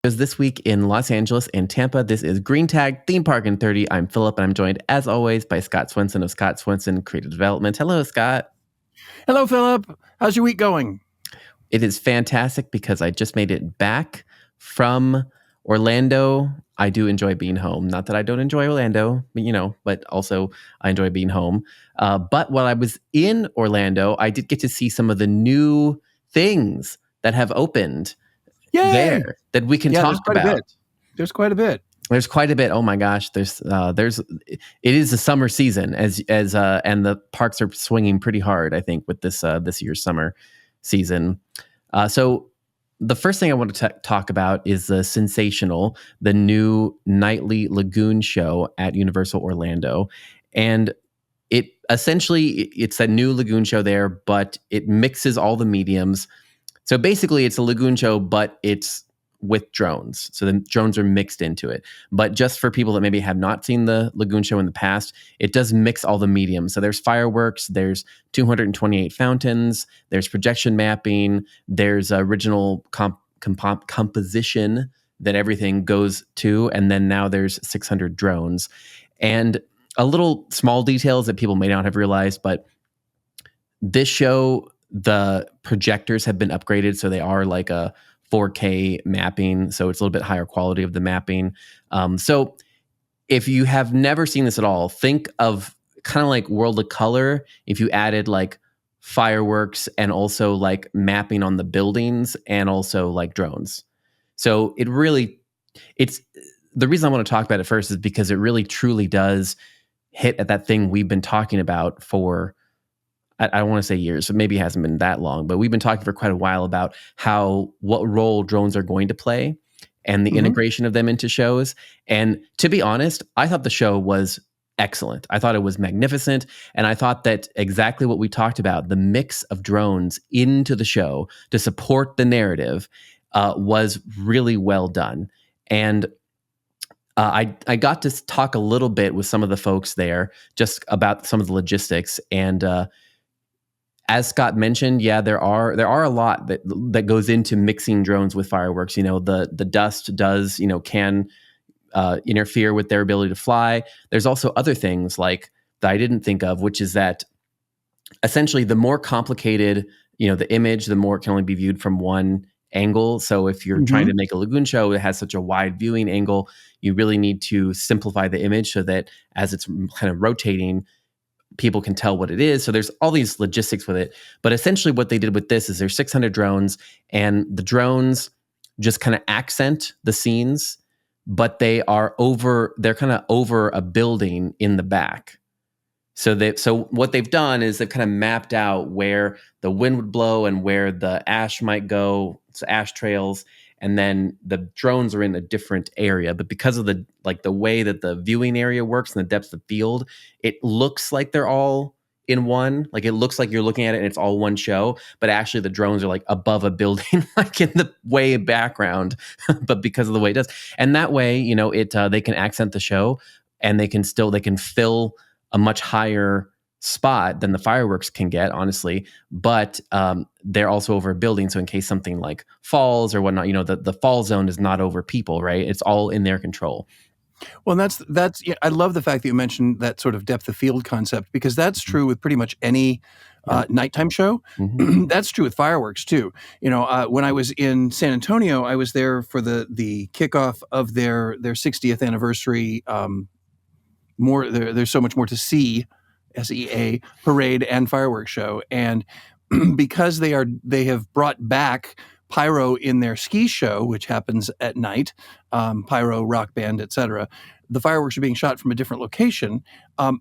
Because this week in Los Angeles and Tampa, this is Green Tag Theme Park in 30. I'm Philip, and I'm joined, as always, by Scott Swenson of Scott Swenson Creative Development. Hello, Scott. Hello, Philip. How's your week going? It is fantastic because I just made it back from Orlando. I do enjoy being home. Not that I don't enjoy Orlando, but also I enjoy being home. But while I was in Orlando, I did get to see some of the new things that have opened. Yay! There that we can talk about. There's quite a bit. There's quite a bit. Oh my gosh, it is the summer season and the parks are swinging pretty hard, I think, with this year's summer season. So the first thing I want to talk about is the the new nightly lagoon show at Universal Orlando. And it's a new lagoon show there, but it mixes all the mediums. So basically, it's a lagoon show, but it's with drones. So the drones are mixed into it. But just for people that maybe have not seen the lagoon show in the past, it does mix all the mediums. So there's fireworks, there's 228 fountains, there's projection mapping, there's original composition that everything goes to, and then now there's 600 drones. And a little small details that people may not have realized, but this show, the projectors have been upgraded, so they are like a 4K mapping, so it's a little bit higher quality of the mapping. So if you have never seen this at all, think of kind of like World of Color if you added like fireworks and also like mapping on the buildings and also like drones. So it's the reason I want to talk about it first is because it really truly does hit at that thing we've been talking about for, I don't want to say years, so maybe it hasn't been that long, but we've been talking for quite a while about what role drones are going to play and the integration of them into shows. And to be honest, I thought the show was excellent. I thought it was magnificent. And I thought that exactly what we talked about, the mix of drones into the show to support the narrative, was really well done. And I got to talk a little bit with some of the folks there just about some of the logistics. And as Scott mentioned, yeah, there are a lot that goes into mixing drones with fireworks. The dust does, can interfere with their ability to fly. There's also other things like that I didn't think of, which is that essentially the more complicated, the image, the more it can only be viewed from one angle. So if you're trying to make a lagoon show that has such a wide viewing angle, you really need to simplify the image so that as it's kind of rotating, people can tell what it is. So there's all these logistics with it. But essentially what they did with this is there's 600 drones, and the drones just kind of accent the scenes, but they're kind of over a building in the back. So what they've done is they've kind of mapped out where the wind would blow and where the ash might go, so ash trails, and then the drones are in a different area. But because of the way that the viewing area works and the depth of field, it looks like they're all in one. Like it looks like you're looking at it and it's all one show, but actually the drones are like above a building, like in the way background, but because of the way it does. And that way, they can accent the show, and they can fill a much higher spot than the fireworks can get, honestly, but they're also over a building, so in case something like falls or whatnot, the fall zone is not over people, right? It's all in their control. Well, that's I love the fact that you mentioned that sort of depth of field concept, because that's true with pretty much any nighttime show. That's true with fireworks too. When I was in San Antonio, I was there for the kickoff of their 60th anniversary. There's so much more to see. SEA parade and fireworks show, and because they have brought back pyro in their ski show, which happens at night, pyro, rock band, etc. The fireworks are being shot from a different location,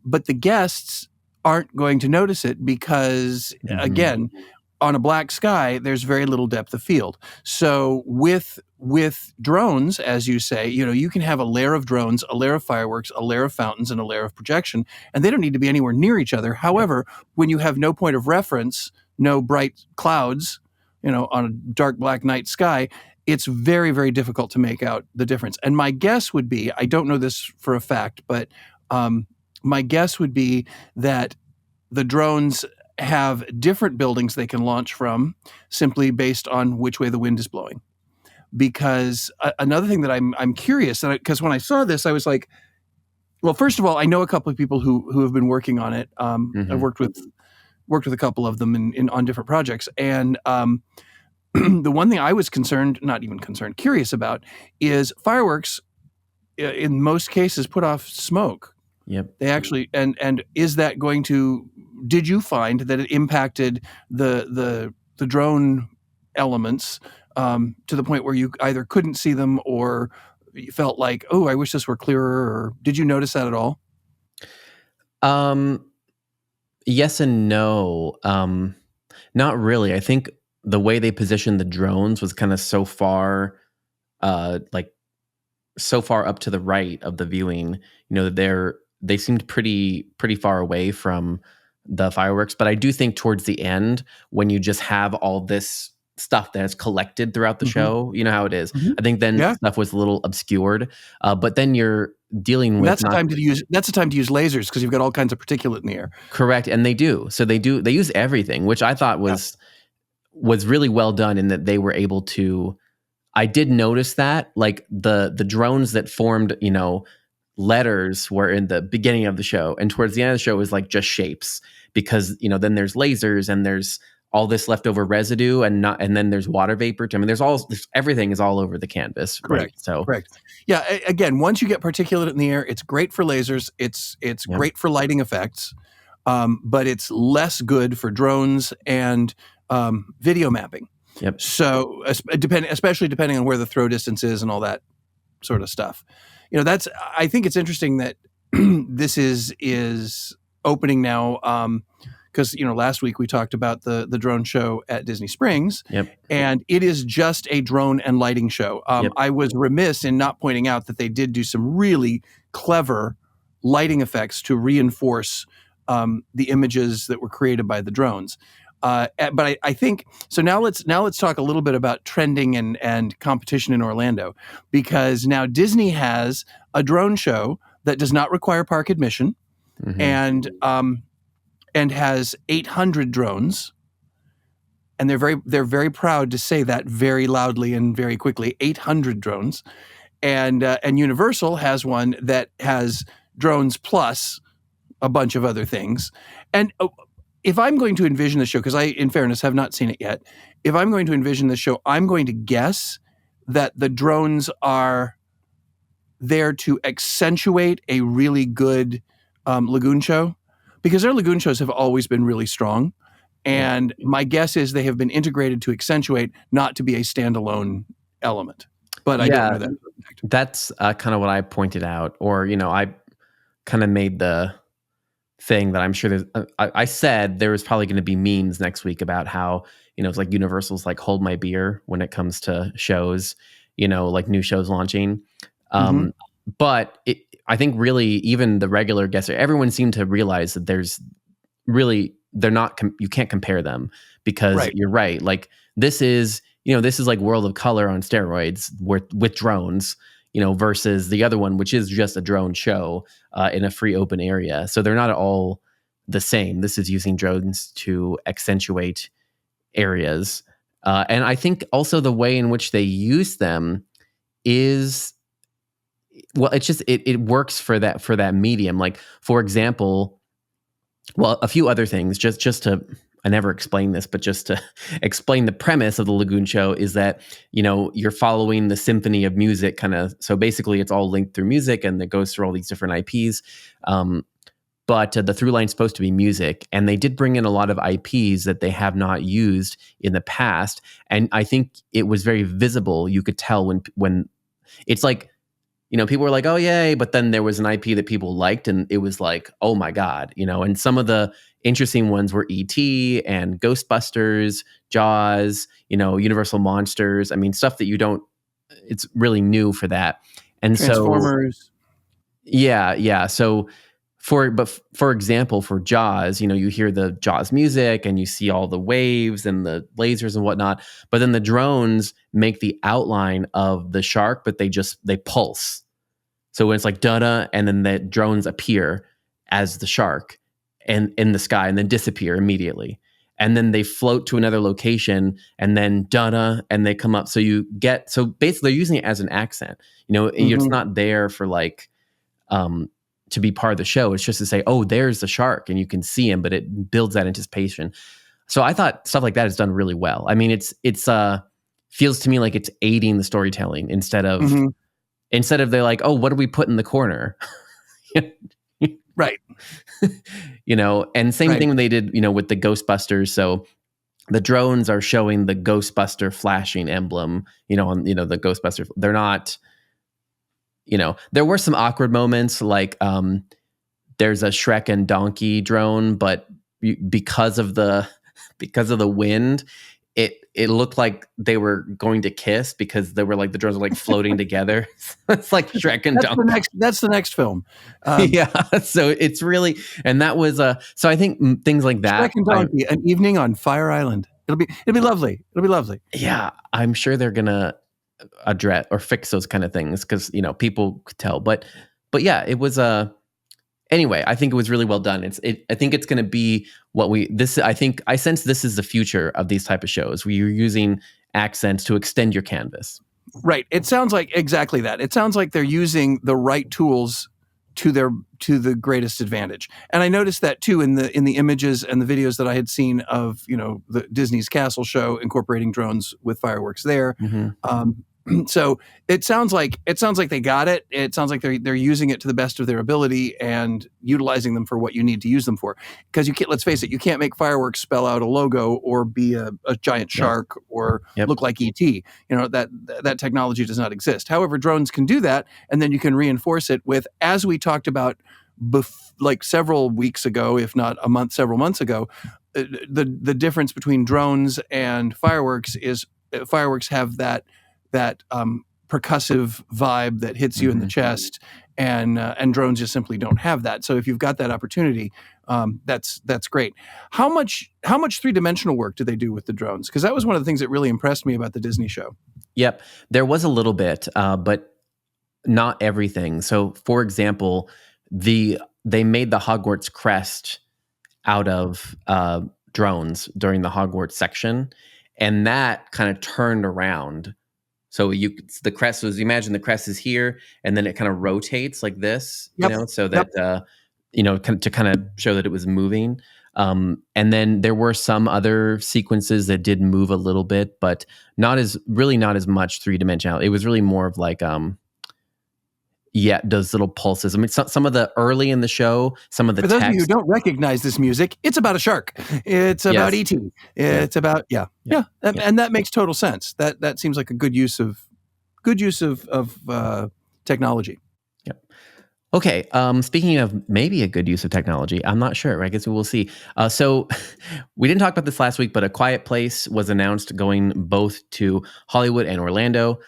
but the guests aren't going to notice it because, again, on a black sky, there's very little depth of field. So with drones, as you say, you can have a layer of drones, a layer of fireworks, a layer of fountains, and a layer of projection, and they don't need to be anywhere near each other. However, when you have no point of reference, no bright clouds, on a dark black night sky, it's very, very difficult to make out the difference. And my guess would be, I don't know this for a fact, but my guess would be that the drones have different buildings they can launch from simply based on which way the wind is blowing. because another thing that I'm curious, because when I saw this, I was like, well, first of all, I know a couple of people who have been working on it. I've worked with a couple of them on different projects, and the one thing I was curious about is fireworks. In most cases, put off smoke. Yep. They actually, and is that going to? Did you find that it impacted the drone elements to the point where you either couldn't see them or you felt like, oh, I wish this were clearer? Or did you notice that at all? Yes and no. Not really. I think the way they positioned the drones was kind of so far up to the right of the viewing, that they seemed pretty far away from the fireworks. But I do think towards the end, when you just have all this stuff that's collected throughout the show, you know how it is. I think then stuff was a little obscured. But then you're dealing with that's the time to use lasers, because you've got all kinds of particulate in the air. Correct, and they use everything, which I thought was really well done, in that they were able to. I did notice that, like the drones that formed, letters were in the beginning of the show, and towards the end of the show was like just shapes, because then there's lasers and there's all this leftover residue, and then there's water vapor. I mean, everything is all over the canvas. Correct. Right? So correct. Yeah. Again, once you get particulate in the air, it's great for lasers. It's great for lighting effects, but it's less good for drones and video mapping. Yep. So especially depending on where the throw distance is and all that sort of stuff. I think it's interesting that this is opening now, because last week we talked about the drone show at Disney Springs, and it is just a drone and lighting show. I was remiss in not pointing out that they did do some really clever lighting effects to reinforce the images that were created by the drones. But I think so. Now let's talk a little bit about trending and competition in Orlando, because now Disney has a drone show that does not require park admission, and has 800 drones, and they're very proud to say that very loudly and very quickly. 800 drones, and Universal has one that has drones plus a bunch of other things, and. If I'm going to envision the show, because I, in fairness, have not seen it yet, if I'm going to envision the show, I'm going to guess that the drones are there to accentuate a really good lagoon show, because their lagoon shows have always been really strong. And my guess is they have been integrated to accentuate, not to be a standalone element. But I don't know that. That's kind of what I pointed out, or, I kind of made the thing that I'm sure there's, I said there was probably going to be memes next week about how, it's like Universal's like hold my beer when it comes to shows, like new shows launching. But I think really even the regular guests, everyone seemed to realize that you can't compare them, because you're right. Like this is like World of Color on steroids with drones, versus the other one, which is just a drone show in a free open area. So they're not all the same. This is using drones to accentuate areas. And I think also the way in which they use them is, well, it's just, it works for that medium. Like, for example, well, a few other things, just to, I never explained this, but just to explain the premise of the Lagoon show is that, you're following the symphony of music kind of. So basically it's all linked through music, and it goes through all these different IPs. But the through line is supposed to be music. And they did bring in a lot of IPs that they have not used in the past. And I think it was very visible. You could tell when it's like, people were like, oh, yay. But then there was an IP that people liked, and it was like, oh, my God, and some of the interesting ones were E.T. and Ghostbusters, Jaws, Universal Monsters. I mean, stuff that it's really new for that. And Transformers. Yeah. So for example, for Jaws, you hear the Jaws music and you see all the waves and the lasers and whatnot, but then the drones make the outline of the shark, but they pulse. So when it's like da-da, and then the drones appear as the shark and in the sky and then disappear immediately. and then they float to another location, and then da-da, and they come up. So basically they're using it as an accent. It's not there for like to be part of the show. It's just to say, oh, there's the shark, and you can see him, but it builds that anticipation. So I thought stuff like that is done really well. I mean, it's feels to me like it's aiding the storytelling instead of they're like, oh, what do we put in the corner? Right. And same thing when they did, with the Ghostbusters. So the drones are showing the Ghostbuster flashing emblem, on, the Ghostbuster. They're not, there were some awkward moments, like there's a Shrek and Donkey drone, but because of the wind, it looked like they were going to kiss, because they were like, the drones were like floating together. It's like Shrek and Donkey. That's the next film. Yeah. So it's really, and that was so I think things like that. Shrek and Donkey, an evening on Fire Island. It'll be lovely. It'll be lovely. Yeah, I'm sure they're gonna address or fix those kind of things, because people could tell. But yeah, it was anyway, I think it was really well done. I think it's going to be I sense this is the future of these type of shows, where you're using accents to extend your canvas. Right. It sounds like exactly that. It sounds like they're using the right tools to the greatest advantage. And I noticed that too in the images and the videos that I had seen of, the Disney's Castle show incorporating drones with fireworks there. So it sounds like they got it. It sounds like they're using it to the best of their ability and utilizing them for what you need to use them for. Because let's face it, you can't make fireworks spell out a logo or be a giant shark or look like ET. That technology does not exist. However, drones can do that, and then you can reinforce it with, as we talked about like several weeks ago, if not several months ago, the difference between drones and fireworks is fireworks have that percussive vibe that hits you in the chest, and drones just simply don't have that. So if you've got that opportunity, that's great. How much three-dimensional work do they do with the drones? Because that was one of the things that really impressed me about the Disney show. Yep, there was a little bit, but not everything. So, for example, they made the Hogwarts crest out of drones during the Hogwarts section, and that kind of turned around. So the crest was, imagine the crest is here, and then it kind of rotates like this, so that, to kind of show that it was moving. And then there were some other sequences that did move a little bit, but not as much three-dimensionality. It was really more of like, those little pulses. I mean, some of the early in the show, some of the text. For those of you who don't recognize this music, it's about a shark. It's about ET. It's about and that makes total sense. That seems like a good use of technology. Yep. Okay. Speaking of maybe a good use of technology, I'm not sure. I guess we will see. So we didn't talk about this last week, but A Quiet Place was announced going both to Hollywood and Orlando.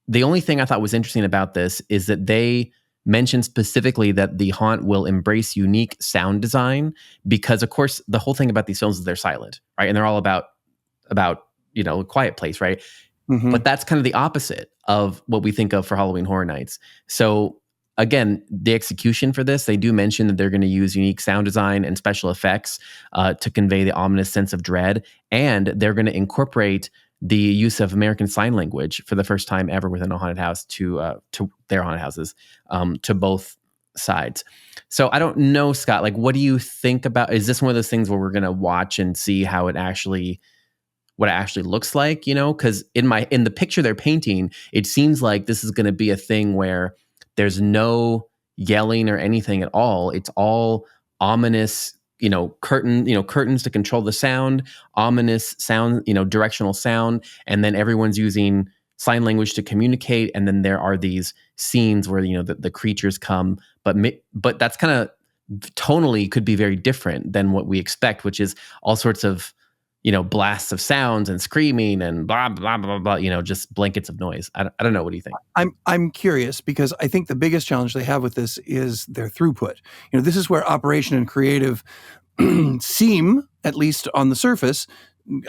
The only thing I thought was interesting about this is that they mentioned specifically that the haunt will embrace unique sound design, because, of course, the whole thing about these films is they're silent, right? And they're all about A Quiet Place, right? But that's kind of the opposite of what we think of for Halloween Horror Nights. So again, the execution for this, they do mention that they're going to use unique sound design and special effects to convey the ominous sense of dread, and they're going to incorporate the use of American Sign Language for the first time ever within a haunted house to their haunted houses, to both sides. So I don't know, Scott, like, what do you think about, is this one of those things where we're going to watch and see how what it actually looks like, because in the picture they're painting, it seems like this is going to be a thing where there's no yelling or anything at all. It's all ominous, curtains to control the sound, ominous sound, directional sound. And then everyone's using sign language to communicate. And then there are these scenes where, the creatures come, but that's kind of tonally could be very different than what we expect, which is all sorts of, blasts of sounds and screaming and blah, blah, blah, blah, just blankets of noise. I don't know. What do you think? I'm curious, because I think the biggest challenge they have with this is their throughput. This is where operation and creative seem, at least on the surface,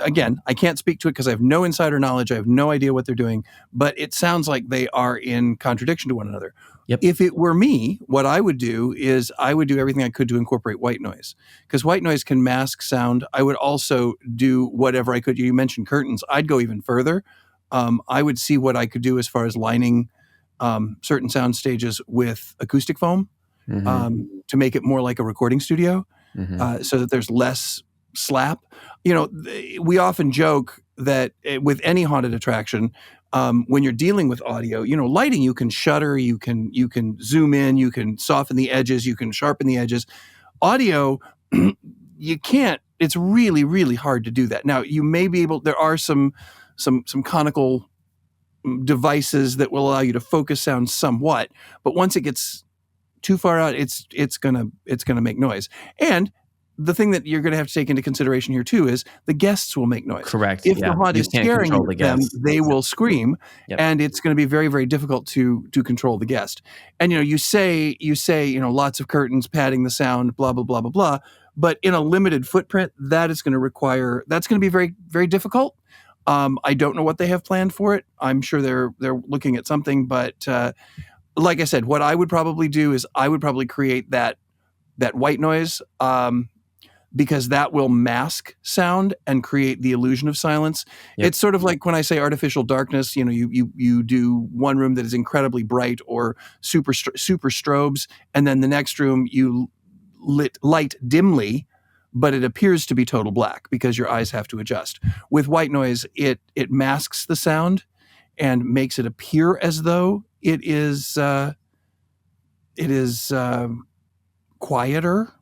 again, I can't speak to it because I have no insider knowledge. I have no idea what they're doing, but it sounds like they are in contradiction to one another. Yep. If it were me, what I would do is I would do everything I could to incorporate white noise, because white noise can mask sound. I would also do whatever I could. You mentioned curtains. I'd go even further. I would see what I could do as far as lining certain sound stages with acoustic foam to make it more like a recording studio, so that there's less slap. We often joke that with any haunted attraction, when you're dealing with audio, lighting, you can shutter, you can zoom in, you can soften the edges, you can sharpen the edges. Audio, you can't. It's really, really hard to do that. Now, you may be able. There are some conical devices that will allow you to focus sound somewhat, but once it gets too far out, it's gonna make noise. And the thing that you're going to have to take into consideration here too is the guests will make noise. Correct. If the haunt is scaring them, they will scream, and it's going to be very, very difficult to control the guest. And you say lots of curtains padding the sound, blah blah blah blah blah. But in a limited footprint, that's going to be very, very difficult. I don't know what they have planned for it. I'm sure they're looking at something, but like I said, what I would probably do is I would probably create that white noise. Because that will mask sound and create the illusion of silence. Yep. It's sort of like when I say artificial darkness, you do one room that is incredibly bright or super strobes, and then the next room you light dimly, but it appears to be total black because your eyes have to adjust. With white noise, it masks the sound and makes it appear as though it is quieter.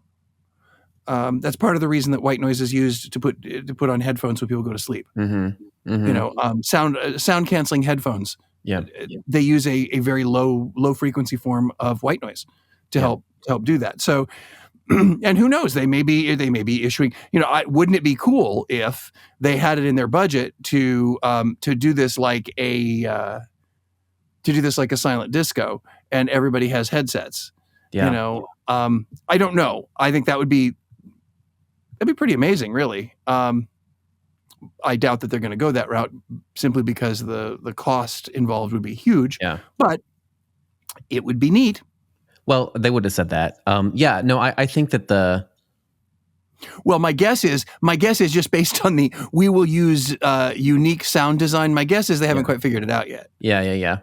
That's part of the reason that white noise is used to put on headphones when people go to sleep. Sound canceling headphones. Yeah, they use a very low frequency form of white noise to help do that. So, and who knows? They may be issuing. Wouldn't it be cool if they had it in their budget to do this like a silent disco and everybody has headsets? Yeah. I don't know. I think that'd be pretty amazing, really. I doubt that they're going to go that route simply because the cost involved would be huge. Yeah. But it would be neat. Well, they would have said that. I think that Well, my guess is just based on we will use unique sound design. My guess is they haven't quite figured it out yet. Yeah.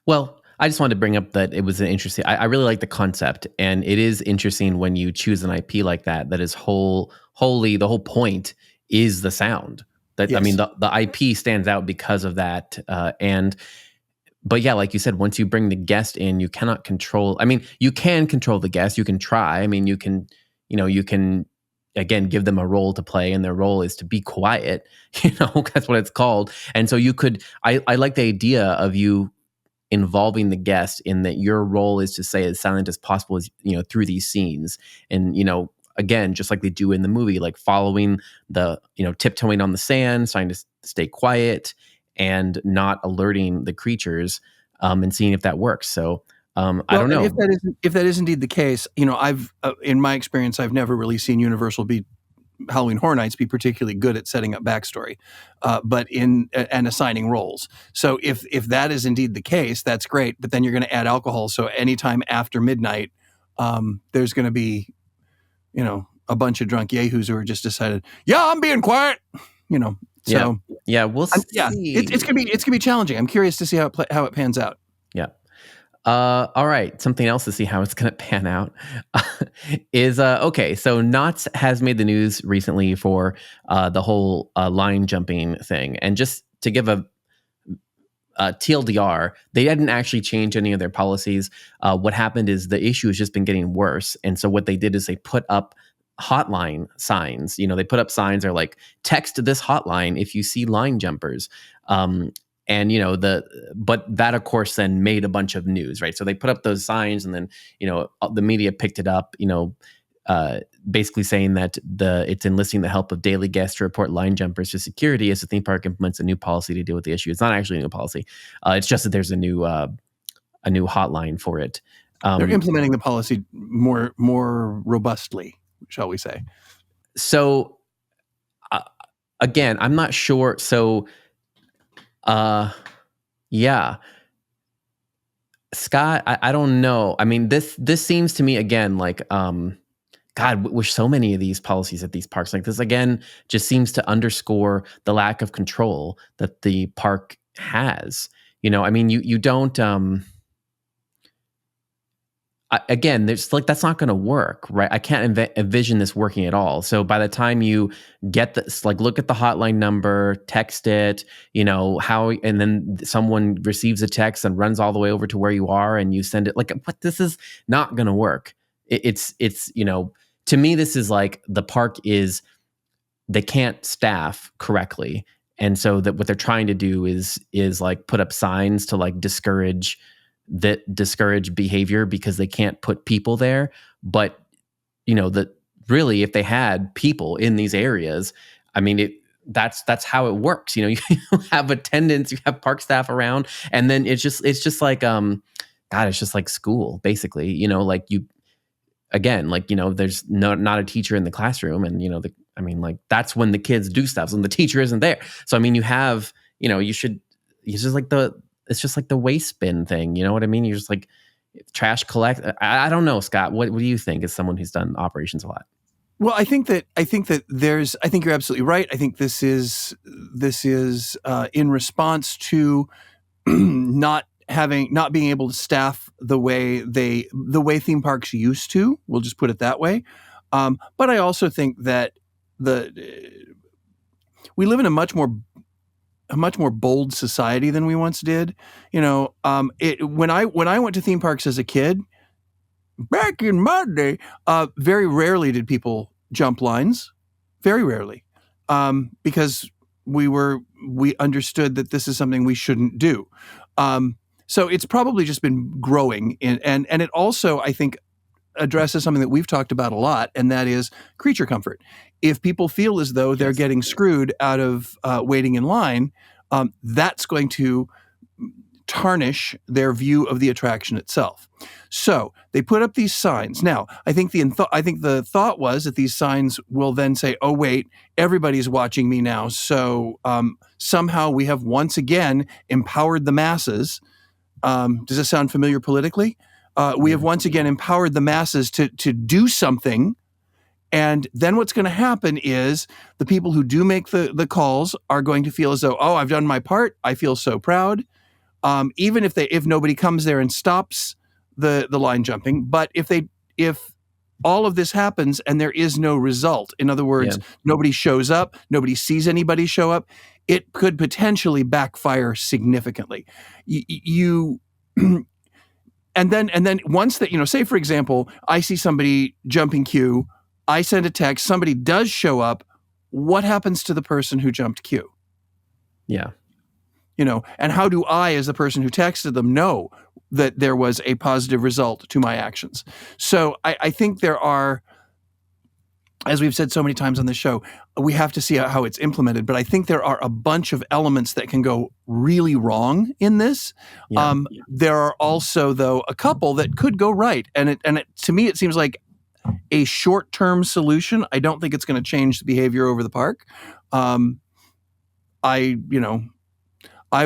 Well, I just wanted to bring up that it was an interesting. I really like the concept, and it is interesting when you choose an IP like that. That is wholly the whole point is the sound. That, yes. I mean, the IP stands out because of that. But yeah, like you said, once you bring the guest in, you cannot control. I mean, you can control the guest. You can try. I mean, you can again give them a role to play, and their role is to be quiet. That's what it's called. And so you could. I like the idea of you involving the guest in that your role is to say as silent as possible as through these scenes, and again, just like they do in the movie, like following the tiptoeing on the sand, trying to stay quiet and not alerting the creatures, and seeing if that works. So I don't know if that is indeed the case. I've in my experience, I've never really seen Universal Halloween Horror Nights be particularly good at setting up backstory, and assigning roles. So if that is indeed the case, that's great. But then you're going to add alcohol. So anytime after midnight, there's going to be, a bunch of drunk yahoos who are just decided, I'm being quiet. So we'll see. It's gonna be challenging. I'm curious to see how it pans out. Yeah. All right. Something else to see how it's going to pan out is okay. So Knott has made the news recently for the whole line jumping thing, and just to give a TLDR, they didn't actually change any of their policies. What happened is the issue has just been getting worse, and so what they did is they put up hotline signs. They put up signs that are like, text this hotline if you see line jumpers. And but that of course then made a bunch of news, right? So they put up those signs, and then the media picked it up, basically saying that it's enlisting the help of daily guests to report line jumpers to security as the theme park implements a new policy to deal with the issue. It's not actually a new policy; it's just that there's a new hotline for it. They're implementing the policy more robustly, shall we say? So again, I'm not sure. So, yeah, Scott, I don't know. I mean, this seems to me again like, God, wish so many of these policies at these parks like this again just seems to underscore the lack of control that the park has. I mean, you don't. Again, there's like that's not going to work, right? I can't envision this working at all. So by the time you get this, like, look at the hotline number, text it, and then someone receives a text and runs all the way over to where you are, and you send it. Like, what? This is not going to work. It's to me, this is like the park is they can't staff correctly, and so that what they're trying to do is like put up signs to like discourage behavior because they can't put people there. But that really, if they had people in these areas, I mean, that's how it works. You have attendants, you have park staff around, and then it's just like God, it's just like school basically. Like you again, like there's not a teacher in the classroom, and I mean, like that's when the kids do stuff, when the teacher isn't there. So I mean, you have you should. It's just like the waste bin thing. You know what I mean? You're just like trash collect. I don't know, Scott. What do you think as someone who's done operations a lot? Well, I think you're absolutely right. I think this is in response to not being able to staff the way theme parks used to. We'll just put it that way. But I also think that we live in a much more bold society than we once did. When I went to theme parks as a kid, back in my day, very rarely did people jump lines. Very rarely, because we understood that this is something we shouldn't do. So it's probably just been growing, and it also, I think, addresses something that we've talked about a lot, and that is creature comfort. If people feel as though they're getting screwed out of waiting in line, that's going to tarnish their view of the attraction itself. So they put up these signs. Now, I think the thought was that these signs will then say, "Oh wait, everybody's watching me now." So somehow we have once again empowered the masses. Does this sound familiar politically? We have once again empowered the masses to do something. And then what's going to happen is the people who do make the calls are going to feel as though, oh, I've done my part. I feel so proud. Even if nobody comes there and stops the line jumping, but if all of this happens and there is no result, in other words, nobody shows up, nobody sees anybody show up, it could potentially backfire significantly. And then once that, say for example, I see somebody jumping queue, I send a text, somebody does show up, what happens to the person who jumped queue? Yeah. And how do I, as the person who texted them, know that there was a positive result to my actions? So I think there are, as we've said so many times on the show, we have to see how it's implemented. But I think there are a bunch of elements that can go really wrong in this. There are also, though, a couple that could go right. And to me, it seems like a short-term solution. I don't think it's going to change the behavior over the park. I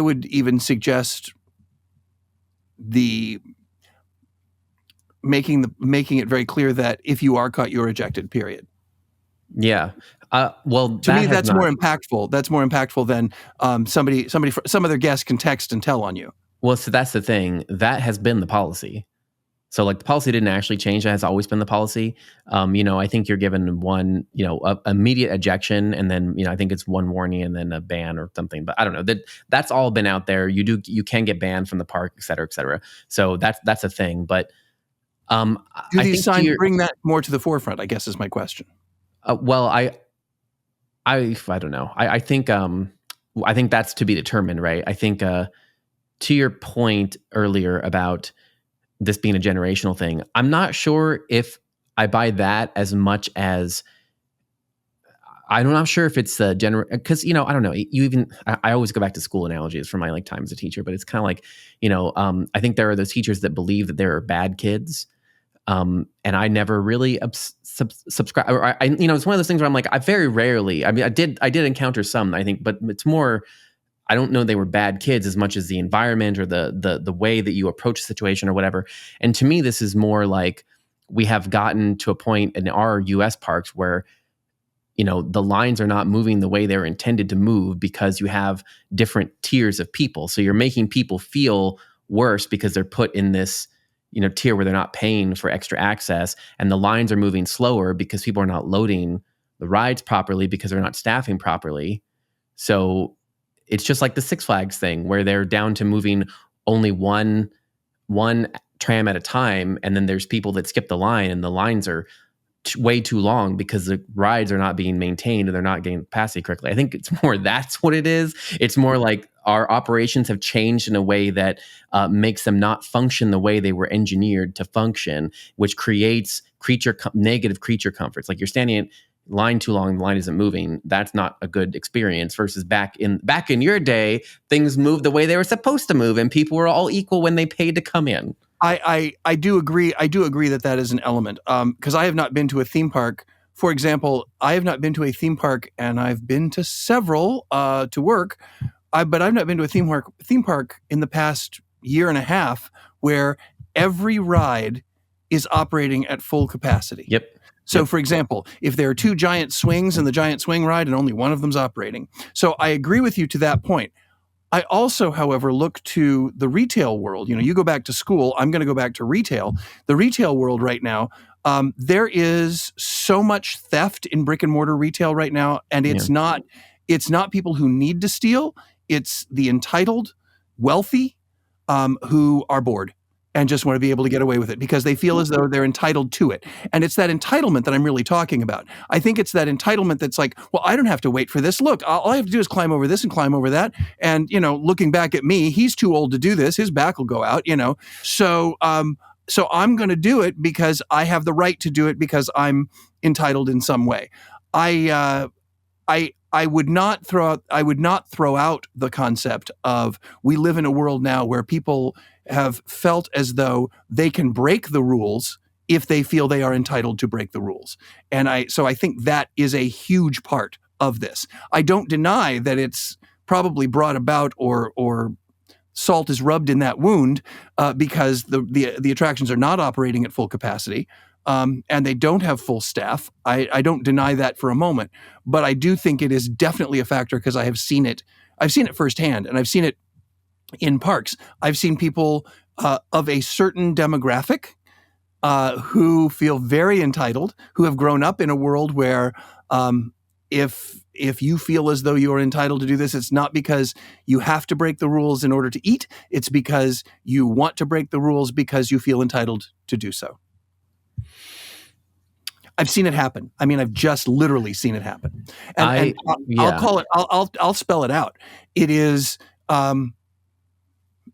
would even suggest making it very clear that if you are caught, you're ejected, period. Yeah. Well, to me, that's more impactful. That's more impactful than some other guest can text and tell on you. Well, so that's the thing. That has been the policy. So like the policy didn't actually change. That has always been the policy. I think you're given one, immediate ejection, and then, I think it's one warning and then a ban or something. But I don't know. That's all been out there. You can get banned from the park, et cetera, et cetera. So that's a thing. But do these signs bring that more to the forefront, I guess is my question. Well, I don't know. I think that's to be determined, right? I think to your point earlier about this being a generational thing, I'm not sure if I buy that as much as I'm not sure if it's a because I don't know. I always go back to school analogies from my time as a teacher, but it's kind of like I think there are those teachers that believe that there are bad kids. And I never really subscribe. Or it's one of those things where I'm like, I very rarely. I mean, I did encounter some, I think, but it's more. I don't know they were bad kids as much as the environment or the way that you approach the situation or whatever. And to me, this is more like we have gotten to a point in our U.S. parks where, the lines are not moving the way they're intended to move because you have different tiers of people. So you're making people feel worse because they're put in this, tier where they're not paying for extra access, and the lines are moving slower because people are not loading the rides properly because they're not staffing properly. So it's just like the Six Flags thing where they're down to moving only one tram at a time, and then there's people that skip the line, and the lines are way too long because the rides are not being maintained and they're not getting capacity correctly. I think it's more that's what it is. It's more like our operations have changed in a way that makes them not function the way they were engineered to function, which creates negative creature comforts. Like you're standing in line too long, the line isn't moving. That's not a good experience. Versus back in your day, things moved the way they were supposed to move, and people were all equal when they paid to come in. I do agree. I do agree that is an element. Because I have not been to a theme park. For example, I have not been to a theme park, and I've been to several to work. But I've not been to a theme park in the past year and a half where every ride is operating at full capacity. Yep. So, for example, if there are two giant swings in the giant swing ride and only one of them's operating. So I agree with you to that point. I also, however, look to the retail world. You go back to school. I'm going to go back to retail. The retail world right now, there is so much theft in brick and mortar retail right now, and it's not people who need to steal. It's the entitled, wealthy, who are bored and just want to be able to get away with it because they feel as though they're entitled to it. And it's that entitlement that I'm really talking about. I think it's that entitlement that's like, well, I don't have to wait for this. Look, all I have to do is climb over this and climb over that. And, looking back at me, he's too old to do this. His back will go out, So I'm going to do it because I have the right to do it because I'm entitled in some way. I would not throw out the concept of we live in a world now where people have felt as though they can break the rules if they feel they are entitled to break the rules. And so I think that is a huge part of this. I don't deny that it's probably brought about or salt is rubbed in that wound because the attractions are not operating at full capacity. And they don't have full staff. I don't deny that for a moment, but I do think it is definitely a factor because I have seen it. I've seen it firsthand, and I've seen it in parks. I've seen people of a certain demographic who feel very entitled, who have grown up in a world where if you feel as though you're entitled to do this, it's not because you have to break the rules in order to eat. It's because you want to break the rules because you feel entitled to do so. I've seen it happen. I mean, I've just literally seen it happen. And I'll call it. I'll spell it out. It is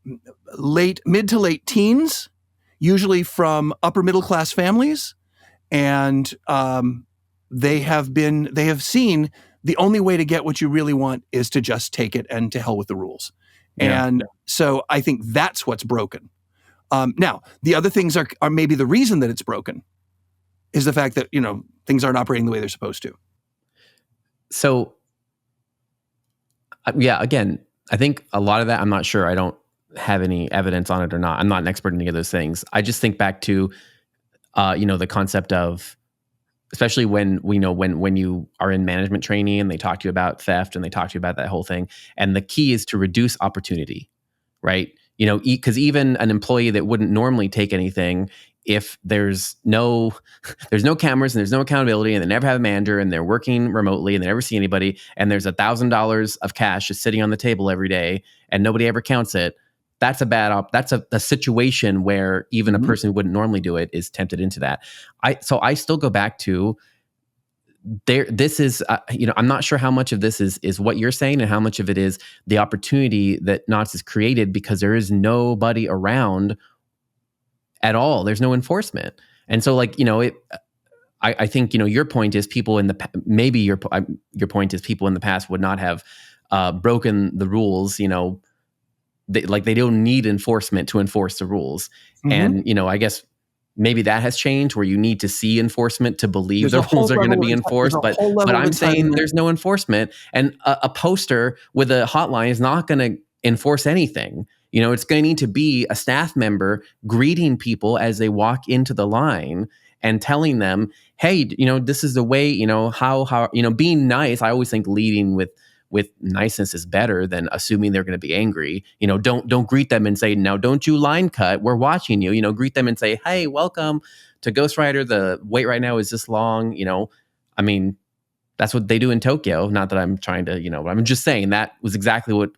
mid to late teens, usually from upper middle class families, and they have seen the only way to get what you really want is to just take it and to hell with the rules. Yeah. And so I think that's what's broken. Now, the other things are maybe the reason that it's broken is the fact that, things aren't operating the way they're supposed to. So, again, I think a lot of that, I'm not sure. I don't have any evidence on it or not. I'm not an expert in any of those things. I just think back to, the concept of, especially when you are in management training and they talk to you about theft and they talk to you about that whole thing. And the key is to reduce opportunity, right? Because even an employee that wouldn't normally take anything, if there's no cameras and there's no accountability and they never have a manager and they're working remotely and they never see anybody and there's $1,000 of cash just sitting on the table every day and nobody ever counts it, that's a situation where even a person who wouldn't normally do it is tempted into that. So I still go back to this is, I'm not sure how much of this is what you're saying and how much of it is the opportunity that Knott's has created because there is nobody around at all. There's no enforcement. And so I think, your point is people in maybe your point is people in the past would not have broken the rules, they don't need enforcement to enforce the rules. Mm-hmm. And, I guess maybe that has changed where you need to see enforcement to believe There's the rules are going to be there's enforced. a But whole level of I'm saying entitlement. there's no enforcement, and a poster with a hotline is not going to enforce anything. It's going to need to be a staff member greeting people as they walk into the line and telling them, hey, this is the way, how, being nice. I always think leading with niceness is better than assuming they're going to be angry. Don't greet them and say, now don't you line cut, we're watching you. Greet them and say, hey, welcome to Ghost Rider. The wait right now is this long. I mean, that's what they do in Tokyo. Not that I'm trying to, but I'm just saying that was exactly what,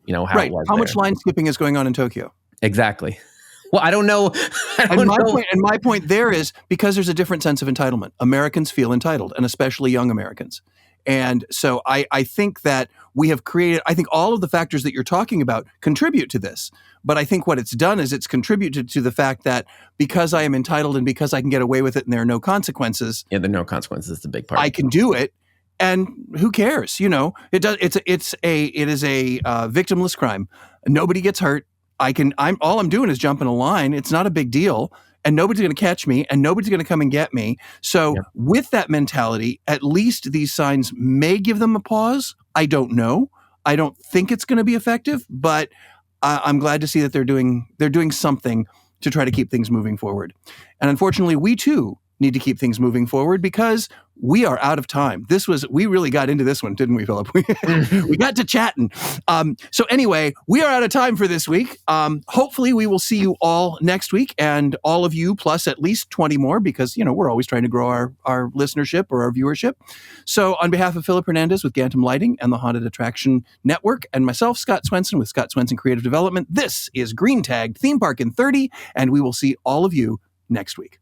how Right. it was. How there. much line skipping is going on in Tokyo? Exactly. Well, I don't know. My point there is because there's a different sense of entitlement. Americans feel entitled, and especially young Americans. And so I think that we have created, I think all of the factors that you're talking about contribute to this. But I think what it's done is it's contributed to the fact that because I am entitled and because I can get away with it and there are no consequences. Yeah, there are no consequences. It's the big part. I can do it. And who cares? It does. It is a victimless crime. Nobody gets hurt. All I'm doing is jumping a line. It's not a big deal. And nobody's going to catch me, and nobody's going to come and get me. So with that mentality, at least these signs may give them a pause. I don't know. I don't think it's going to be effective, but I'm glad to see that they're doing something to try to keep things moving forward. And unfortunately, we too need to keep things moving forward because we are out of time. We really got into this one, didn't we, Philip? We got to chatting. So anyway, we are out of time for this week. Hopefully we will see you all next week, and all of you plus at least 20 more because, we're always trying to grow our listenership or our viewership. So on behalf of Philip Hernandez with Gantom Lighting and the Haunted Attraction Network and myself, Scott Swenson with Scott Swenson Creative Development, this is Green Tagged Theme Park in 30, and we will see all of you next week.